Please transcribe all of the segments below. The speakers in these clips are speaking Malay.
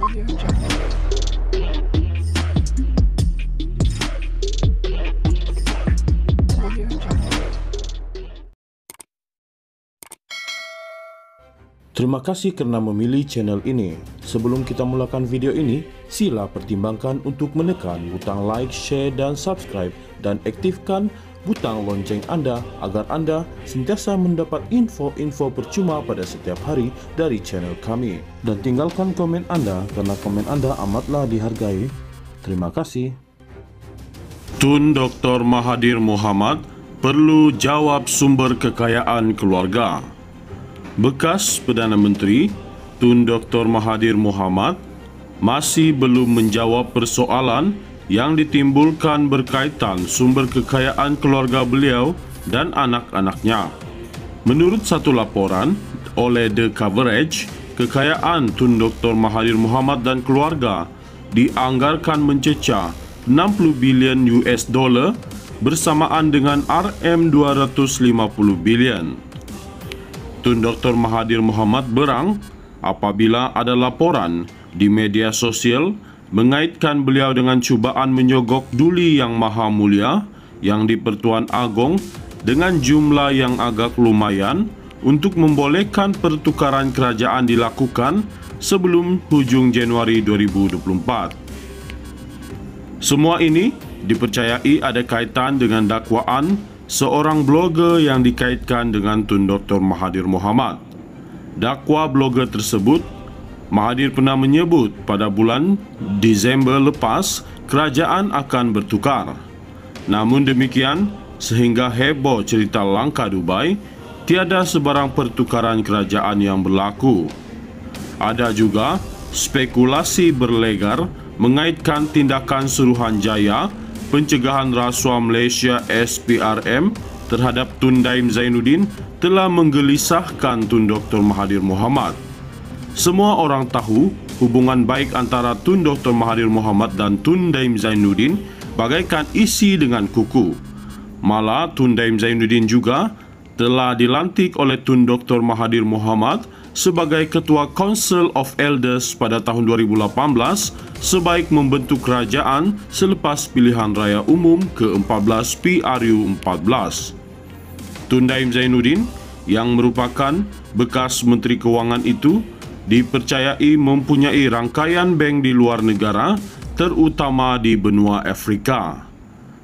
Terima kasih kerana memilih channel ini. Sebelum kita mulakan video ini, sila pertimbangkan untuk menekan butang like, share dan subscribe dan aktifkan butang lonceng anda agar anda sentiasa mendapat info-info percuma pada setiap hari dari channel kami. Dan tinggalkan komen anda kerana komen anda amatlah dihargai. Terima kasih. Tun Dr. Mahathir Mohamad perlu jawab sumber kekayaan keluarga. Bekas Perdana Menteri Tun Dr. Mahathir Mohamad masih belum menjawab persoalan yang ditimbulkan berkaitan sumber kekayaan keluarga beliau dan anak-anaknya. Menurut satu laporan oleh The Coverage, kekayaan Tun Dr. Mahathir Mohamad dan keluarga dianggarkan mencecah 60 bilion US dollar bersamaan dengan RM250 bilion. Tun Dr. Mahathir Mohamad berang apabila ada laporan di media sosial mengaitkan beliau dengan cubaan menyogok Duli Yang Maha Mulia yang di-Pertuan Agong dengan jumlah yang agak lumayan untuk membolehkan pertukaran kerajaan dilakukan sebelum hujung Januari 2024. Semua ini dipercayai ada kaitan dengan dakwaan seorang blogger yang dikaitkan dengan Tun Dr. Mahathir Mohamad. Dakwa blogger tersebut, Mahathir pernah menyebut pada bulan Disember lepas kerajaan akan bertukar. Namun demikian, sehingga heboh cerita langka Dubai, tiada sebarang pertukaran kerajaan yang berlaku. Ada juga spekulasi berlegar mengaitkan tindakan Suruhanjaya Pencegahan Rasuah Malaysia SPRM terhadap Tun Daim Zainuddin telah menggelisahkan Tun Dr. Mahathir Mohamad. Semua orang tahu hubungan baik antara Tun Dr. Mahathir Mohamad dan Tun Daim Zainuddin bagaikan isi dengan kuku. Malah Tun Daim Zainuddin juga telah dilantik oleh Tun Dr. Mahathir Mohamad sebagai Ketua Council of Elders pada tahun 2018 sebaik membentuk kerajaan selepas pilihan raya umum ke-14 PRU14. Tun Daim Zainuddin yang merupakan bekas Menteri Kewangan itu dipercayai mempunyai rangkaian bank di luar negara, terutama di benua Afrika.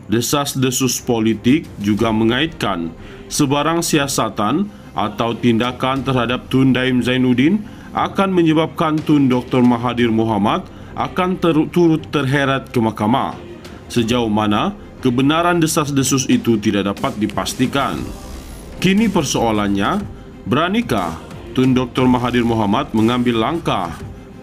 Desas-desus politik juga mengaitkan sebarang siasatan atau tindakan terhadap Tun Daim Zainuddin akan menyebabkan Tun Dr. Mahathir Mohamad akan turut terheret ke mahkamah. Sejauh mana kebenaran desas-desus itu tidak dapat dipastikan. Kini persoalannya, beranikah Tun Dr. Mahathir Mohamad mengambil langkah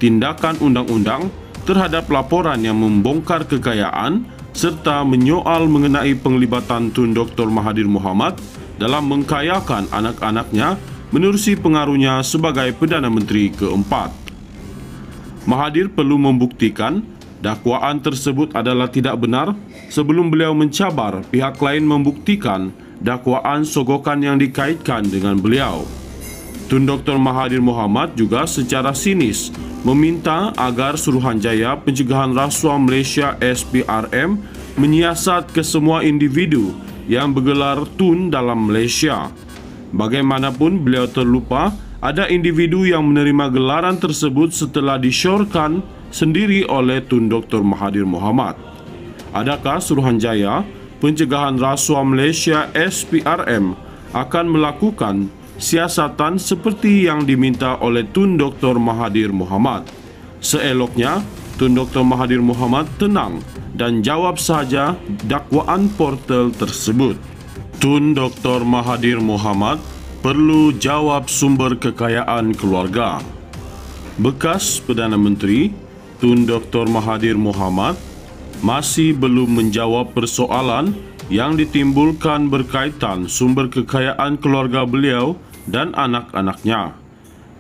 tindakan undang-undang terhadap laporan yang membongkar kekayaan serta menyoal mengenai penglibatan Tun Dr. Mahathir Mohamad dalam mengkayakan anak-anaknya menerusi pengaruhnya sebagai Perdana Menteri keempat. Mahathir perlu membuktikan dakwaan tersebut adalah tidak benar sebelum beliau mencabar pihak lain membuktikan dakwaan sogokan yang dikaitkan dengan beliau. Tun Dr. Mahathir Mohamad juga secara sinis meminta agar Suruhanjaya Pencegahan Rasuah Malaysia SPRM menyiasat ke semua individu yang bergelar Tun dalam Malaysia. Bagaimanapun beliau terlupa ada individu yang menerima gelaran tersebut setelah disyorkan sendiri oleh Tun Dr. Mahathir Mohamad. Adakah Suruhanjaya Pencegahan Rasuah Malaysia SPRM akan melakukan siasatan seperti yang diminta oleh Tun Dr. Mahathir Mohamad? Seeloknya, Tun Dr. Mahathir Mohamad tenang dan jawab sahaja dakwaan portal tersebut. Tun Dr. Mahathir Mohamad perlu jawab sumber kekayaan keluarga. Bekas Perdana Menteri Tun Dr. Mahathir Mohamad masih belum menjawab persoalan yang ditimbulkan berkaitan sumber kekayaan keluarga beliau dan anak-anaknya.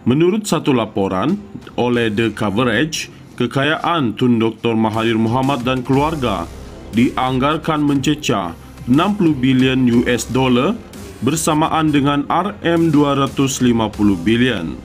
Menurut satu laporan oleh The Coverage, kekayaan Tun Dr. Mahathir Mohamad dan keluarga dianggarkan mencecah 60 bilion US dollar bersamaan dengan RM250 bilion.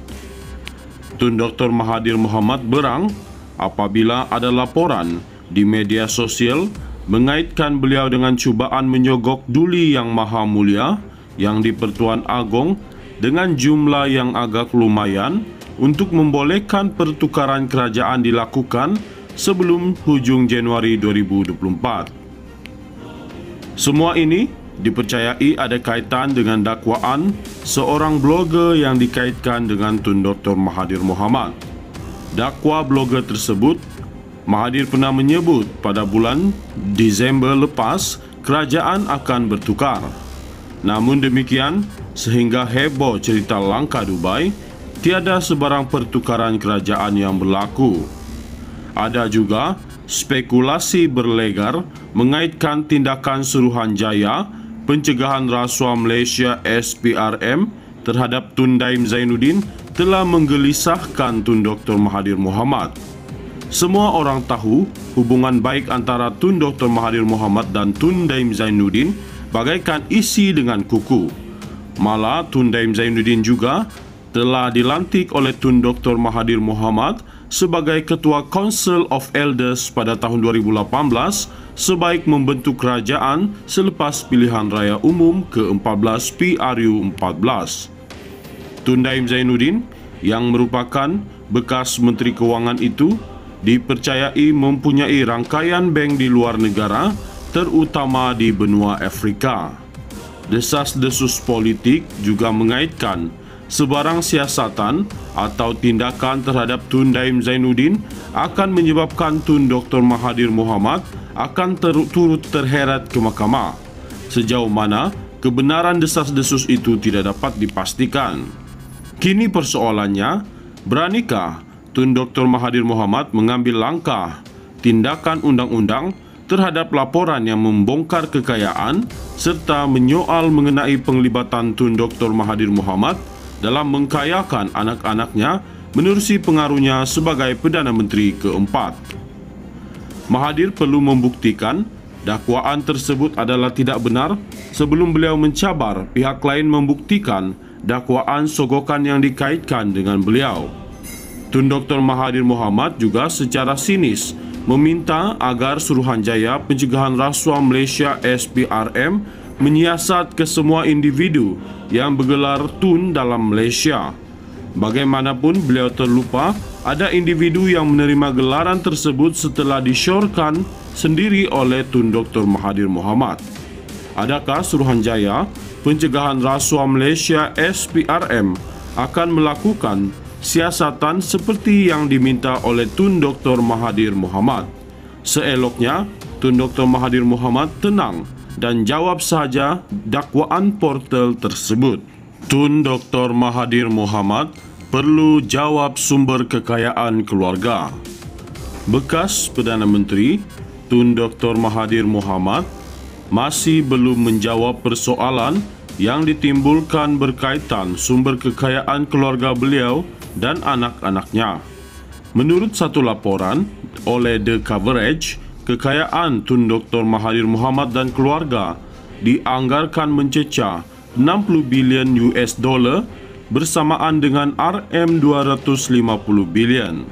Tun Dr. Mahathir Mohamad berang apabila ada laporan di media sosial mengaitkan beliau dengan cubaan menyogok Duli Yang Maha Mulia yang di-Pertuan Agong dengan jumlah yang agak lumayan untuk membolehkan pertukaran kerajaan dilakukan sebelum hujung Januari 2024. Semua ini dipercayai ada kaitan dengan dakwaan seorang blogger yang dikaitkan dengan Tun Dr. Mahathir Mohamad. Dakwa blogger tersebut, Mahathir pernah menyebut pada bulan Disember lepas kerajaan akan bertukar. Namun demikian, sehingga heboh cerita langka Dubai, tiada sebarang pertukaran kerajaan yang berlaku. Ada juga spekulasi berlegar mengaitkan tindakan Suruhanjaya Pencegahan Rasuah Malaysia SPRM terhadap Tun Daim Zainuddin telah menggelisahkan Tun Dr. Mahathir Mohamad. Semua orang tahu hubungan baik antara Tun Dr. Mahathir Mohamad dan Tun Daim Zainuddin bagaikan isi dengan kuku. Malah Tun Daim Zainuddin juga telah dilantik oleh Tun Dr. Mahathir Mohamad sebagai Ketua Council of Elders pada tahun 2018 sebaik membentuk kerajaan selepas pilihan raya umum ke-14 PRU14. Tun Daim Zainuddin yang merupakan bekas Menteri Kewangan itu dipercayai mempunyai rangkaian bank di luar negara, terutama di benua Afrika. Desas-desus politik juga mengaitkan sebarang siasatan atau tindakan terhadap Tun Daim Zainuddin akan menyebabkan Tun Dr. Mahathir Mohamad akan turut terheret ke mahkamah. Sejauh mana kebenaran desas-desus itu tidak dapat dipastikan. Kini persoalannya, beranikah Tun Dr. Mahathir Mohamad mengambil langkah tindakan undang-undang terhadap laporan yang membongkar kekayaan serta menyoal mengenai penglibatan Tun Dr. Mahathir Mohamad dalam mengkayakan anak-anaknya menerusi pengaruhnya sebagai Perdana Menteri keempat. Mahathir perlu membuktikan dakwaan tersebut adalah tidak benar sebelum beliau mencabar pihak lain membuktikan dakwaan sogokan yang dikaitkan dengan beliau. Tun Dr. Mahathir Mohamad juga secara sinis meminta agar Suruhanjaya Pencegahan Rasuah Malaysia SPRM menyiasat ke semua individu yang bergelar Tun dalam Malaysia. Bagaimanapun beliau terlupa ada individu yang menerima gelaran tersebut setelah disyorkan sendiri oleh Tun Dr. Mahathir Mohamad. Adakah Suruhanjaya Pencegahan Rasuah Malaysia SPRM akan melakukan siasatan seperti yang diminta oleh Tun Dr. Mahathir Mohamad? Seeloknya, Tun Dr. Mahathir Mohamad tenang dan jawab sahaja dakwaan portal tersebut. Tun Dr. Mahathir Mohamad perlu jawab sumber kekayaan keluarga. Bekas Perdana Menteri Tun Dr. Mahathir Mohamad masih belum menjawab persoalan yang ditimbulkan berkaitan sumber kekayaan keluarga beliau dan anak-anaknya. Menurut satu laporan oleh The Coverage, kekayaan Tun Dr. Mahathir Mohamad dan keluarga dianggarkan mencecah 60 bilion US dollar bersamaan dengan RM250 bilion.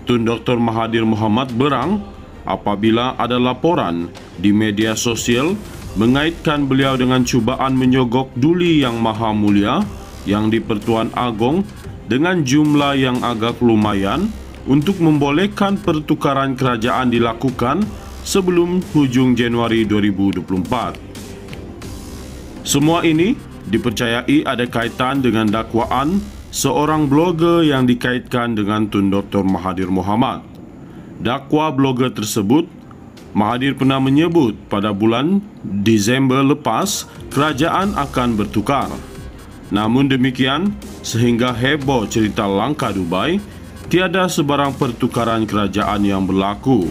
Tun Dr. Mahathir Mohamad berang apabila ada laporan di media sosial mengaitkan beliau dengan cubaan menyogok Duli Yang Maha Mulia yang di-Pertuan Agong dengan jumlah yang agak lumayan untuk membolehkan pertukaran kerajaan dilakukan sebelum hujung Januari 2024. Semua ini dipercayai ada kaitan dengan dakwaan seorang blogger yang dikaitkan dengan Tun Dr. Mahathir Mohamad. Dakwa blogger tersebut, Mahathir pernah menyebut pada bulan Disember lepas kerajaan akan bertukar. Namun demikian, sehingga heboh cerita langka Dubai, tiada sebarang pertukaran kerajaan yang berlaku.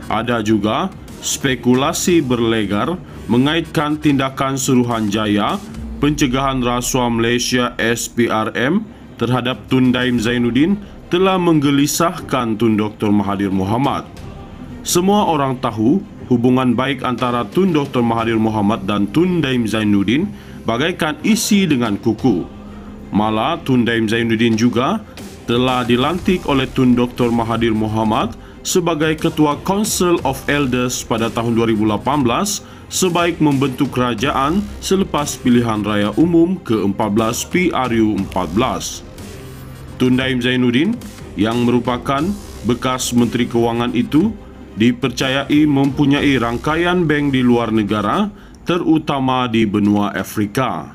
Ada juga spekulasi berlegar mengaitkan tindakan Suruhanjaya Pencegahan Rasuah Malaysia SPRM terhadap Tun Daim Zainuddin telah menggelisahkan Tun Dr. Mahathir Mohamad. Semua orang tahu hubungan baik antara Tun Dr. Mahathir Mohamad dan Tun Daim Zainuddin bagaikan isi dengan kuku. Malah Tun Daim Zainuddin juga telah dilantik oleh Tun Dr. Mahathir Mohamad sebagai Ketua Council of Elders pada tahun 2018 sebaik membentuk kerajaan selepas pilihan raya umum ke-14 PRU14. Tun Daim Zainuddin yang merupakan bekas Menteri Kewangan itu dipercayai mempunyai rangkaian bank di luar negara, terutama di benua Afrika.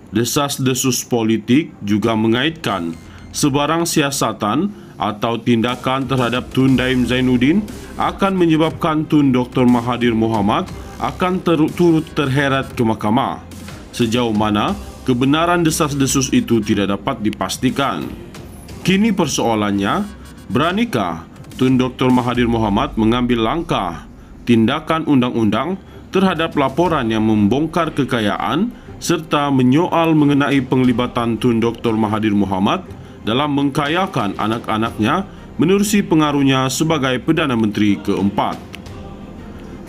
Desas-desus politik juga mengaitkan sebarang siasatan atau tindakan terhadap Tun Daim Zainuddin akan menyebabkan Tun Dr. Mahathir Mohamad akan turut terheret ke mahkamah. Sejauh mana kebenaran desas-desus itu tidak dapat dipastikan. Kini persoalannya, beranikah Tun Dr. Mahathir Mohamad mengambil langkah tindakan undang-undang terhadap laporan yang membongkar kekayaan serta menyoal mengenai penglibatan Tun Dr. Mahathir Mohamad dalam mengkayakan anak-anaknya menerusi pengaruhnya sebagai Perdana Menteri keempat.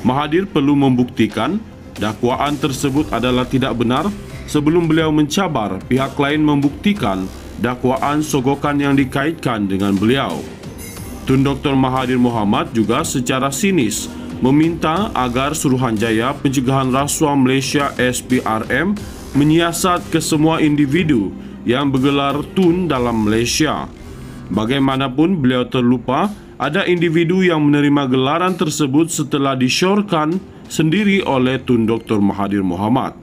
Mahathir perlu membuktikan dakwaan tersebut adalah tidak benar sebelum beliau mencabar pihak lain membuktikan dakwaan sogokan yang dikaitkan dengan beliau. Tun Dr. Mahathir Mohamad juga secara sinis meminta agar Suruhanjaya Pencegahan Rasuah Malaysia SPRM menyiasat ke semua individu yang bergelar Tun dalam Malaysia. Bagaimanapun beliau terlupa ada individu yang menerima gelaran tersebut setelah disyorkan sendiri oleh Tun Dr. Mahathir Mohamad.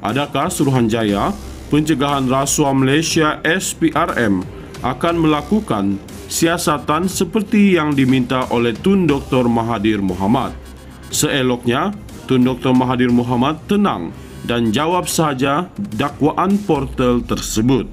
Adakah Suruhanjaya Pencegahan Rasuah Malaysia SPRM akan melakukan siasatan seperti yang diminta oleh Tun Dr. Mahathir Mohamad? Seeloknya, Tun Dr. Mahathir Mohamad tenang dan jawab sahaja dakwaan portal tersebut.